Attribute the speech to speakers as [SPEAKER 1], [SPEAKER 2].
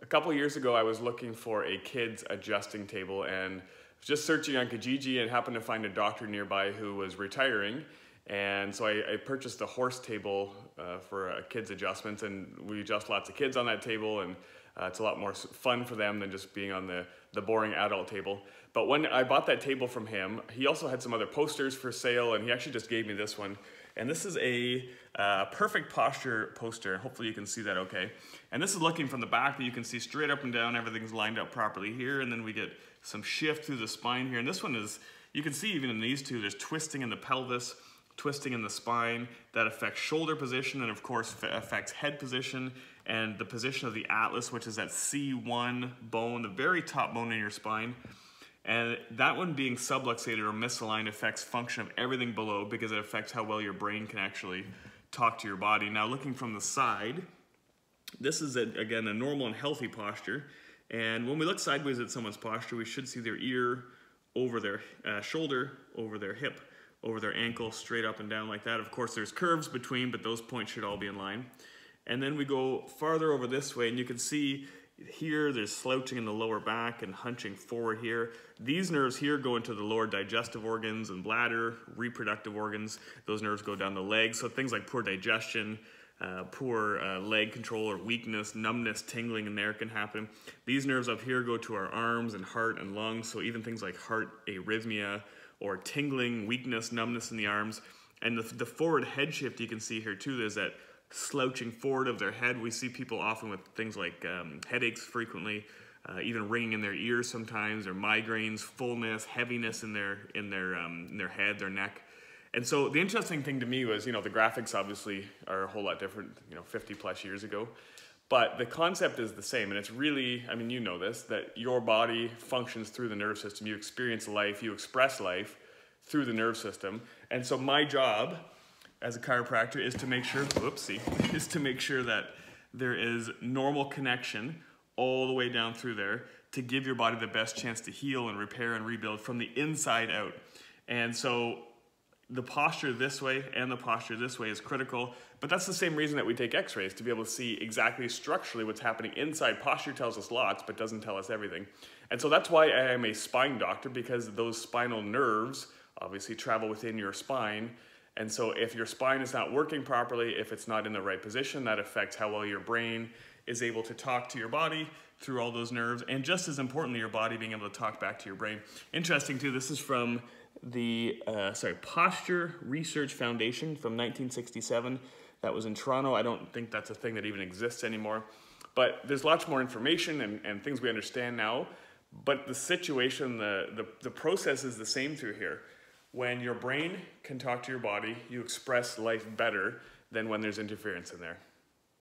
[SPEAKER 1] couple years ago, I was looking for a kids adjusting table and just searching on Kijiji and happened to find a doctor nearby who was retiring. And so I purchased a horse table for kids adjustments, and we adjust lots of kids on that table, and it's a lot more fun for them than just being on the boring adult table. But when I bought that table from him, he also had some other posters for sale, and he actually just gave me this one. And this is a perfect posture poster. Hopefully you can see that okay. And this is looking from the back, but you can see straight up and down, everything's lined up properly here, and then we get some shift through the spine here. And this one is, you can see even in these two, there's twisting in the pelvis, twisting in the spine that affects shoulder position, and of course affects head position and the position of the atlas, which is that C1 bone, the very top bone in your spine. And that one being subluxated or misaligned affects function of everything below because it affects how well your brain can actually talk to your body. Now looking from the side, this is again a normal and healthy posture. And when we look sideways at someone's posture, we should see their ear over their shoulder, over their hip, over their ankle, straight up and down like that. Of course, there's curves between, but those points should all be in line. And then we go farther over this way, and you can see here there's slouching in the lower back and hunching forward here. These nerves here go into the lower digestive organs and bladder, reproductive organs. Those nerves go down the legs, so things like poor digestion, poor leg control or weakness, numbness, tingling in there can happen. These nerves up here go to our arms and heart and lungs, so even things like heart arrhythmia, or tingling, weakness, numbness in the arms. And the forward head shift you can see here too, there's that slouching forward of their head. We see people often with things like headaches frequently, even ringing in their ears sometimes, or migraines, fullness, heaviness in their head, their neck. And so the interesting thing to me was, the graphics obviously are a whole lot different, 50 plus years ago. But the concept is the same, and it's really, you know this, that your body functions through the nerve system. You experience life, you express life through the nerve system. And so my job as a chiropractor is to make sure, is to make sure that there is normal connection all the way down through there to give your body the best chance to heal and repair and rebuild from the inside out. And so the posture this way and the posture this way is critical, but that's the same reason that we take x-rays, to be able to see exactly structurally what's happening inside. Posture tells us lots, but doesn't tell us everything. And so that's why I am a spine doctor, because those spinal nerves obviously travel within your spine. And so if your spine is not working properly, if it's not in the right position, that affects how well your brain is able to talk to your body through all those nerves, and just as importantly, your body being able to talk back to your brain. Interesting too, this is from the Posture Research Foundation from 1967. That was in Toronto. I don't think that's a thing that even exists anymore. But there's lots more information and things we understand now. But the situation, the process is the same through here. When your brain can talk to your body, you express life better than when there's interference in there.